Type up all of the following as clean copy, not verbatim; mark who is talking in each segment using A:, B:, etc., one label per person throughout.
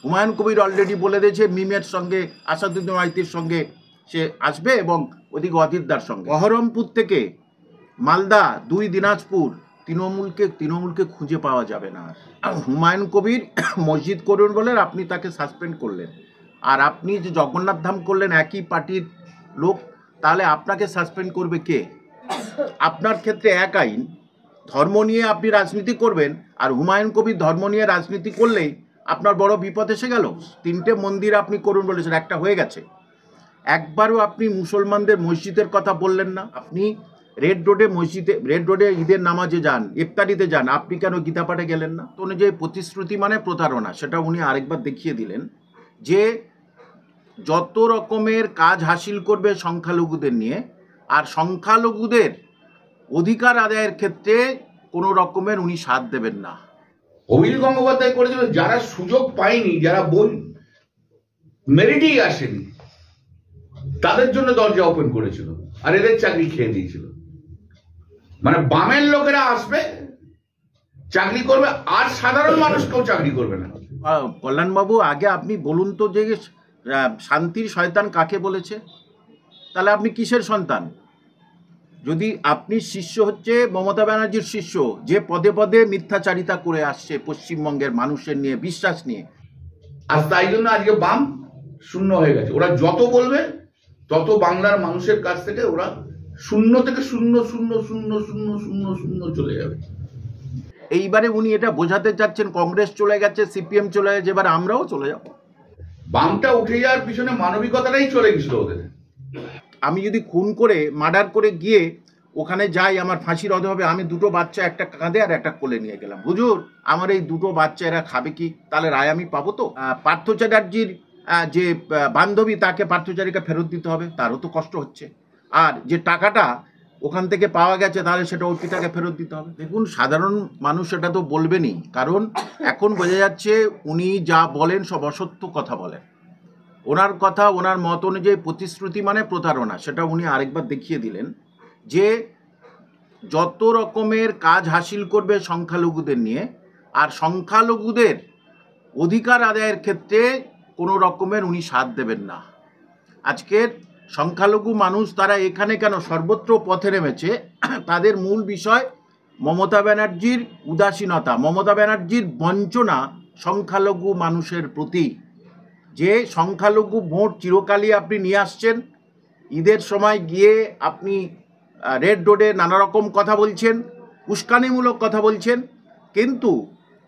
A: Humayun Kabir already বলে দিয়েছে মিমের সঙ্গে, আসাদুদ্দিন ওয়াইতির সঙ্গে সে আসবে এবং ওদিকে অজিতদার সঙ্গে। বহরমপুর থেকে মালদা, 2 দিনাজপুর, তৃণমূলকে খুঁজে পাওয়া যাবে না। হুমায়ুন কবির মসজিদ করুন বলে আপনি তাকে সাসপেন্ড করলেন, আর আপনি যে জগন্নাথ ধাম করলেন একই পার্টির লোক, তাহলে আপনাকে সাসপেন্ড করবে কে? আপনার ক্ষেত্রে এক আইন, ধর্ম নিয়ে আপনি রাজনীতি করবেন, আর হুমায়ুন কবির ধর্ম নিয়ে রাজনীতি করলেই আপনার বড় বিপদ এসে গেল। 3টে মন্দির আপনি করুন বলেছেন, একটা হয়ে গেছে। একবারও আপনি মুসলমানদের মসজিদের কথা বললেন না। আপনি রেড রোডে ঈদের নামাজে যান, ইফতারিতে যান, আপনি কেন গীতা পাঠে গেলেন না? তো অনুযায়ী প্রতিশ্রুতি মানে প্রতারণা, সেটা উনি আরেকবার দেখিয়ে দিলেন যে যত রকমের কাজ হাসিল করবে সংখ্যালঘুদের নিয়ে, আর সংখ্যালঘুদের অধিকার আদায়ের ক্ষেত্রে কোনো রকমের উনি সাথ দেবেন না।
B: অভিজিৎ গঙ্গোপাধ্যায় করেছিল, যারা সুযোগ পায়নি, যারা মেরিটেই আসেনি, তাদের জন্য দরজা ওপেন করেছিল, আর এদের চাকরি খেয়ে দিয়েছিল। মানে বামের লোকেরা আসবে, চাকরি করবে, আর সাধারণ মানুষ কেউ চাকরি করবে না।
A: কল্যাণবাবু, আগে আপনি বলুন তো যে শান্তির শয়তান কাকে বলেছে? তাহলে আপনি কিসের সন্তান? যদি আপনি শিষ্য হচ্ছে মমতা ব্যানার্জির শিষ্য, যে পদে পদে মিথ্যাচারিতা করে আসছে পশ্চিমবঙ্গের মানুষের নিয়ে, বিশ্বাস নিয়ে,
B: আর তাই জন্য আজকে বাম শূন্য হয়ে গেছে। ওরা যত বলবে তত বাংলার মানুষের কাছ থেকে ওরা শূন্য থেকে শূন্য শূন্য শূন্য শূন্য শূন্য শূন্য চলে যাবে।
A: এইবারে উনি এটা বোঝাতে চাচ্ছেন কংগ্রেস চলে গেছে, সিপিএম চলে গেছে, এবার আমরাও চলে যাব।
B: বামটা উঠে যাওয়ার পিছনে মানবিকতাটাই চলে গেছিল ওদের।
A: আমি যদি খুন করে, মার্ডার করে গিয়ে ওখানে যাই, আমার ফাঁসির হবে, আমি 2টো বাচ্চা, একটা কাঁধে আর একটা কোলে নিয়ে গেলাম, হুজুর আমার এই 2টো বাচ্চা এরা খাবে কি? তাহলে রায় আমি পাবো তো? পার্থ চ্যাটার্জির যে বান্ধবী, তাকে পার্থচারীকে ফেরত দিতে হবে, তারও তো কষ্ট হচ্ছে। আর যে টাকাটা ওখান থেকে পাওয়া গেছে, তাহলে সেটা অর্পিতাকে ফেরত দিতে হবে। দেখুন, সাধারণ মানুষ সেটা তো বলবেনই, কারণ এখন বোঝা যাচ্ছে উনি যা বলেন সব অসত্য কথা বলেন। ওনার কথা, ওনার মত অনুযায়ী প্রতিশ্রুতি মানে প্রতারণা, সেটা উনি আরেকবার দেখিয়ে দিলেন যে যত রকমের কাজ হাসিল করবে সংখ্যালঘুদের নিয়ে, আর সংখ্যালঘুদের অধিকার আদায়ের ক্ষেত্রে কোনো রকমের উনি সাথ দেবেন না। আজকের সংখ্যালঘু মানুষ তারা এখানে কেন সর্বত্র পথে নেমেছে, তাদের মূল বিষয় মমতা ব্যানার্জির উদাসীনতা, মমতা ব্যানার্জির বঞ্চনা সংখ্যালঘু মানুষের প্রতি। যে সংখ্যালঘু ভোট চিরকালই আপনি নিয়ে আসছেন, ঈদের সময় গিয়ে আপনি রেড রোডে নানা রকম কথা বলছেন, উস্কানিমূলক কথা বলছেন, কিন্তু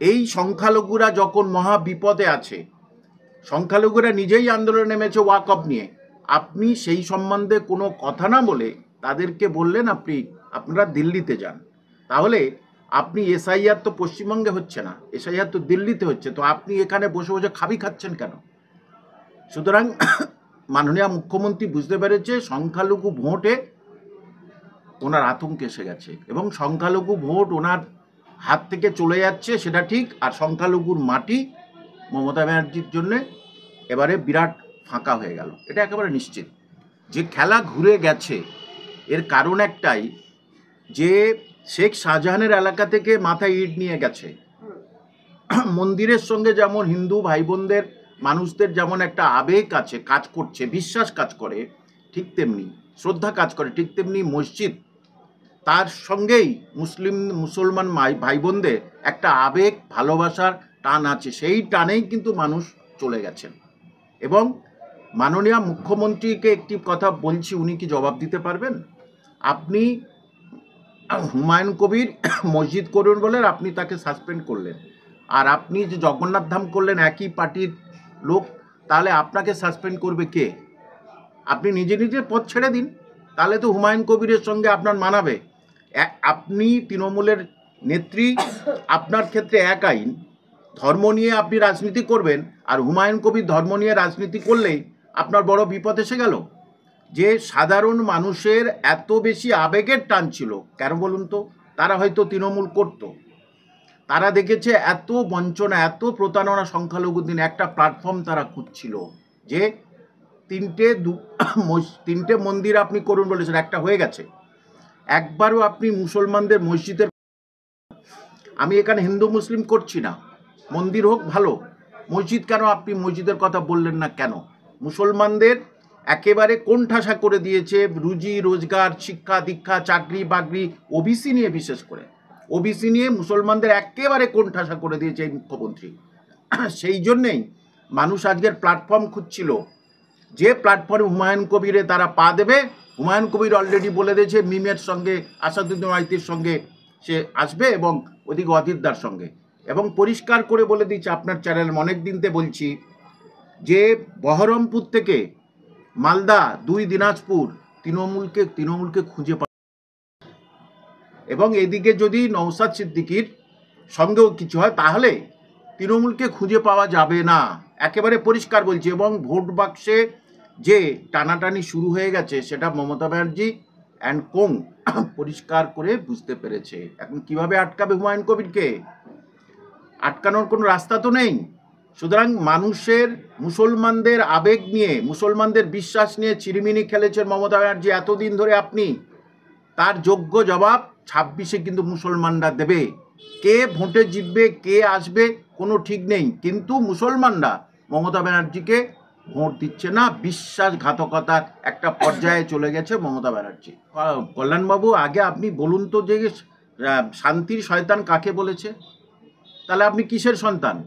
A: এই সংখ্যালঘুরা যখন মহা বিপদে আছে, সংখ্যালঘুরা নিজেই আন্দোলনে নেমেছে ওয়াকফ নিয়ে, আপনি সেই সম্বন্ধে কোনো কথা না বলে তাদেরকে বললেন আপনারা দিল্লিতে যান। তাহলে আপনি এসআইআর তো পশ্চিমবঙ্গে হচ্ছে না, এসআইআর তো দিল্লিতে হচ্ছে, তো আপনি এখানে বসে বসে খাচ্ছেন কেন? সুতরাং মাননীয় মুখ্যমন্ত্রী বুঝতে পেরেছে সংখ্যালঘু ভোটে ওনার আতঙ্ক এসে গেছে, এবং সংখ্যালঘু ভোট ওনার হাত থেকে চলে যাচ্ছে, সেটা ঠিক। আর সংখ্যালঘুর মাটি মমতা ব্যানার্জির জন্যে এবারে বিরাট ফাঁকা হয়ে গেল, এটা একেবারে নিশ্চিত। যে খেলা ঘুরে গেছে এর কারণ একটাই, যে শেখ শাহজাহানের এলাকা থেকে মাথায় ইট নিয়ে গেছে। মন্দিরের সঙ্গে যেমন হিন্দু ভাই বোনদের মানুষদের যেমন একটা আবেগ আছে, কাজ করছে, বিশ্বাস কাজ করে, ঠিক তেমনি শ্রদ্ধা কাজ করে, ঠিক তেমনি মসজিদ, তার সঙ্গেই মুসলমান ভাই বোনদের একটা আবেগ, ভালোবাসার টান আছে, সেই টানেই কিন্তু মানুষ চলে গেছেন। এবং মাননীয় মুখ্যমন্ত্রীকে একটি কথা বলছি, উনি কি জবাব দিতে পারবেন? আপনি হুমায়ুন কবির মসজিদ করুন বলে আপনি তাকে সাসপেন্ড করলেন, আর আপনি যে জগন্নাথ ধাম করলেন একই পার্টির লোক, তাহলে আপনাকে সাসপেন্ড করবে কে? আপনি নিজে পথ ছেড়ে দিন, তাহলে তো হুমায়ুন কবিরের সঙ্গে আপনার মানাবে। আপনি তৃণমূলের নেত্রী, আপনার ক্ষেত্রে এক আইন, ধর্ম নিয়ে আপনি রাজনীতি করবেন, আর হুমায়ুন কবির ধর্ম নিয়ে রাজনীতি করলেই আপনার বড় বিপদ এসে গেল। যে সাধারণ মানুষের এত বেশি আবেগের টান ছিল, কেন বলুন তো? তারা হয়তো তৃণমূল করত, তারা দেখেছে এত বঞ্চনা, এত প্রতারণা সংখ্যালঘুদের, একটা প্ল্যাটফর্ম তারা খুঁজছিল যে 3টে মন্দির আপনি করুন বলেছেন, একটা হয়ে গেছে। একবারও আপনি মুসলমানদের মসজিদের, আমি এখানে হিন্দু মুসলিম করছি না, মন্দির হোক ভালো, মসজিদ কেন আপনি মসজিদের কথা বললেন না কেন? মুসলমানদের একেবারে কোণঠাসা করে দিয়েছে রুজি রোজগার, শিক্ষা দীক্ষা, চাকরি বাকরি, ওবিসি নিয়ে, বিশেষ করে ওবিসি নিয়ে মুসলমানদের একেবারে কোণঠাসা করে দিয়েছে এই মুখ্যমন্ত্রী। সেই জন্যেই মানুষ আজকের প্ল্যাটফর্ম খুঁজছিল, যে প্ল্যাটফর্মে হুমায়ুন কবিরে তারা পা দেবে। হুমায়ুন কবির অলরেডি বলে দিয়েছে মিমের সঙ্গে, আসাদুদ্দিন ওয়াইতির সঙ্গে সে আসবে এবং ওদিকে অধীরদার সঙ্গে, এবং পরিষ্কার করে বলে দিচ্ছে, আপনার চ্যানেল অনেক দিনতে বলছি যে বহরমপুর থেকে মালদা 2 দিনাজপুর তৃণমূলকে খুঁজে পাওয়া, এবং এদিকে যদি নওশাদ সিদ্দিকীর সঙ্গেও কিছু হয় তাহলে তৃণমূলকে খুঁজে পাওয়া যাবে না, একেবারে পরিষ্কার বলছি। এবং ভোট বাক্সে যে টানাটানি শুরু হয়ে গেছে সেটা মমতা ব্যানার্জি অ্যান্ড কোং পরিষ্কার করে বুঝতে পেরেছে। এখন কিভাবে আটকাবে হুমায়ুন কবিরকে? আটকানোর কোনো রাস্তা তো নেই। সুতরাং মানুষের, মুসলমানদের আবেগ নিয়ে, মুসলমানদের বিশ্বাস নিয়ে চিরিমিনি খেলেছেন মমতা ব্যানার্জি এতদিন ধরে। আপনি তার যোগ্য জবাব 26-এ কিন্তু মুসলমানরা দেবে। কে ভোটে জিতবে, কে আসবে কোনো ঠিক নেই, কিন্তু মুসলমানরা মমতা ব্যানার্জিকে ভোট দিচ্ছে না। বিশ্বাসঘাতকতার একটা পর্যায়ে চলে গেছে মমতা ব্যানার্জি। কল্যাণবাবু, আগে আপনি বলুন তো যে শান্তির শয়তান কাকে বলেছে? তাহলে আপনি কিসের সন্তান?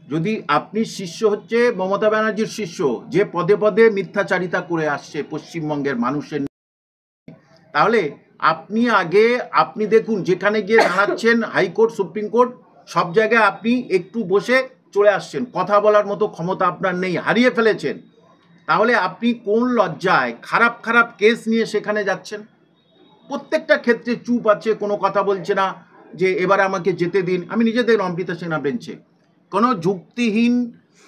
A: যদি আপনি শিষ্য হচ্ছে মমতা ব্যানার্জির শিষ্য, যে পদে পদে মিথ্যাচারিতা করে আসছে পশ্চিমবঙ্গের মানুষের, তাহলে আপনি দেখুন যেখানে গিয়ে দাঁড়াচ্ছেন, হাইকোর্ট, সুপ্রিম কোর্ট, সব জায়গায় আপনি একটু বসে চলে আসছেন, কথা বলার মতো ক্ষমতা আপনার নেই, হারিয়ে ফেলেছেন। তাহলে আপনি কোন লজ্জায় খারাপ খারাপ কেস নিয়ে সেখানে যাচ্ছেন? প্রত্যেকটা ক্ষেত্রে চুপ আছে, কোনো কথা বলছে না যে এবারে আমাকে যেতে দিন। আমি নিজে দেখলাম অমৃতা সিনহা বেঞ্চে, কোনো যুক্তিহীন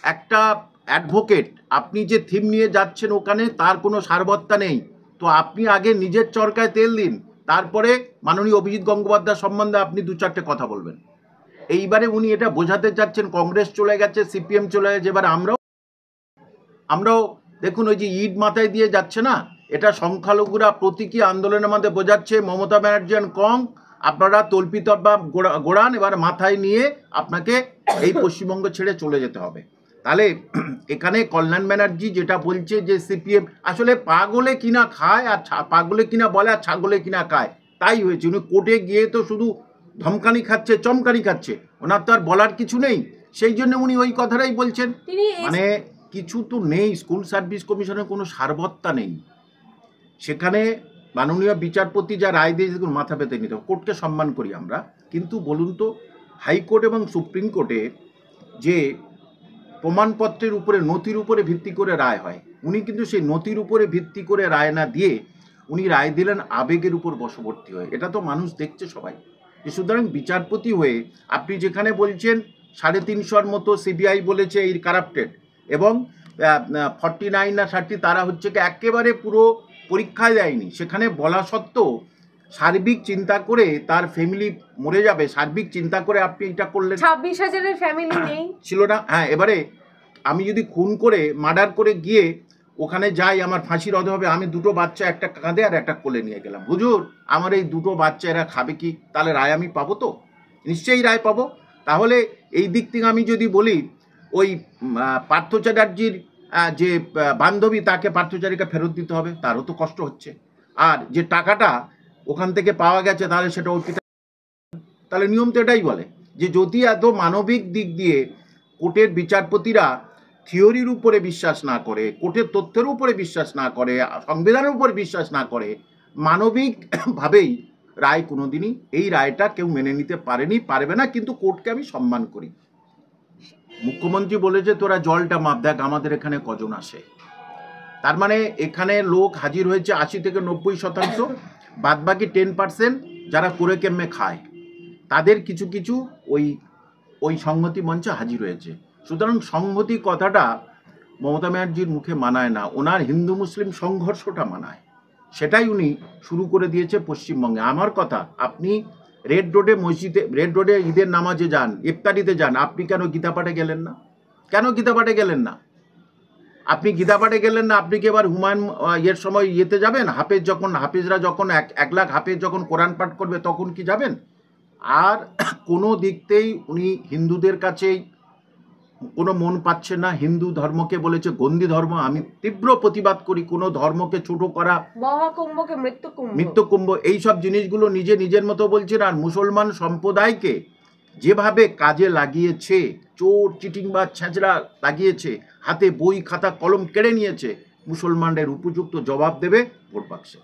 A: একটা অ্যাডভোকেট, আপনি যে থিম নিয়ে যাচ্ছেন ওখানে তার কোনো সারবত্তা নেই। তো আপনি আগে নিজের চরকায় তেল দিন, তারপরে মাননীয় অভিজিৎ গঙ্গোপাধ্যায় সম্বন্ধে আপনি 2-4টে কথা বলবেন। এইবারে উনি এটা বোঝাতে চাচ্ছেন কংগ্রেস চলে গেছে, সিপিএম চলে গেছে, এবার আমরাও দেখুন ওই যে ইট মাথায় দিয়ে যাচ্ছে না, এটা সংখ্যালঘুরা প্রতীকী আন্দোলনের মধ্যে বোঝাচ্ছে মমতা ব্যানার্জি অ্যান্ড কং, আপনারা তল্পিতল্পা গোড়ান, এবার মাথায় নিয়ে আপনাকে এই পশ্চিমবঙ্গ ছেড়ে চলে যেতে হবে। তাহলে এখানে কল্যাণ ব্যানার্জি যেটা বলছে যে সিপিএম আসলে পাগলে কিনা খায়, আর পাগলে কিনা বলে, আর ছাগলে কিনা খায়, তাই হয়েছে। উনি কোর্টে গিয়ে তো শুধু ধমকানি খাচ্ছে, চমকানি খাচ্ছে, ওনার তো আর বলার কিছু নেই, সেই জন্য উনি ওই কথাটাই বলছেন। মানে কিছু তো নেই, স্কুল সার্ভিস কমিশনের কোনো সারবত্তা নেই। সেখানে মাননীয় বিচারপতি যা রায় দিয়েছে মাথা পেতে নিতে হবে। কোর্টকে সম্মান করি আমরা, কিন্তু বলুন তো হাইকোর্ট এবং সুপ্রিম কোর্টে যে প্রমাণপত্রের উপরে, নথির উপরে ভিত্তি করে রায় হয়, উনি কিন্তু সেই নথির উপরে ভিত্তি করে রায় না দিয়ে উনি রায় দিলেন আবেগের উপর বশবর্তী হয়ে। এটা তো মানুষ দেখছে সবাই। সুতরাং বিচারপতি হয়ে আপনি যেখানে বলছেন 350-র মতো সিবিআই বলেছে এই কারাপ্টেড, এবং 49 না 30 তারা হচ্ছে কি একেবারে পুরো পরীক্ষায় দেয়নি, সেখানে বলা সত্ত্বেও সার্বিক চিন্তা করে তার ফ্যামিলি মরে যাবে, সার্বিক চিন্তা করে আপনি এটা করলেন।
C: 26,000-এর ফ্যামিলি নেই
A: ছিল না। হ্যাঁ, এবারে আমি যদি খুন করে মার্ডার করে গিয়ে ওখানে যাই, আমার ফাঁসির হবে, আমি 2টো বাচ্চা, একটা কাঁধে আর একটা কোলে নিয়ে গেলাম, হুজুর আমার এই 2টো বাচ্চা এরা খাবে কি? তাহলে রায় আমি পাবো তো? নিশ্চয়ই রায় পাবো। তাহলে এই দিক থেকে আমি যদি বলি ওই পার্থ চ্যাটার্জির যে বান্ধবী, তাকে পার্থচারীকে ফেরত দিতে হবে, তারও তো কষ্ট হচ্ছে। আর যে টাকাটা ওখান থেকে পাওয়া গেছে তাহলে সেটা ওই, তাহলে নিয়ম তো এটাই বলে যে যদি এত মানবিক দিক দিয়ে কোর্টের বিচারপতিরা থিওরির উপরে বিশ্বাস না করে, কোর্টের তথ্যের উপরে বিশ্বাস না করে, সংবিধানের উপরে বিশ্বাস না করে, মানবিকভাবেই রায় কোনোদিনই, এই রায়টা কেউ মেনে নিতে পারেনি, পারবে না। কিন্তু কোর্টকে আমি সম্মান করি। মুখ্যমন্ত্রী বলেছে তোরা জলটা মাপ দেখ আমাদের এখানে কজন আসে। তার মানে এখানে লোক হাজির হয়েছে 80 থেকে 90%, বাদবাকি 10% যারা করে কেমনে খায়, তাদের কিছু কিছু ওই সংহতি মঞ্চে হাজির হয়েছে। সুতরাং সংহতি কথাটা মমতা ব্যানার্জির মুখে মানায় না, ওনার হিন্দু মুসলিম সংঘর্ষটা মানায়, সেটাই উনি শুরু করে দিয়েছে পশ্চিমবঙ্গে। আমার কথা, আপনি রেড রোডে মসজিদে, রেড রোডে ঈদের নামাজে যান, ইফতারিতে যান, আপনি কেন গীতা পাঠে গেলেন না? কেন গীতা পাঠে গেলেন না? আপনি গীতা পাঠে গেলেন না, আপনি কি এবার হুমায়ুন ইয়ের সময় ইয়েতে যাবেন? হাফেজরা যখন 1 লাখ হাফেজ যখন কোরআন পাঠ করবে তখন কি যাবেন? আর কোনো দিকতেই উনি হিন্দুদের কাছেই কোনো মন পাচ্ছে না, হিন্দু ধর্মকে বলেছে গন্দি ধর্ম। আমি তীব্র প্রতিবাদ করি কোনো ধর্মকে ছোট করা,
C: মহাকুম্ভকে মৃত্যু কুম্ভ।
A: মৃত্যুকুম্ভ এইসব জিনিসগুলো নিজের মতো বলছেন। আর মুসলমান সম্প্রদায়কে যেভাবে কাজে লাগিয়েছে, চোর চিটিংবাজ ছ্যাঁচড়া লাগিয়েছে, হাতে বই খাতা কলম কেড়ে নিয়েছে, মুসলমানদের উপযুক্ত জবাব দেবে ভোট বাক্সে।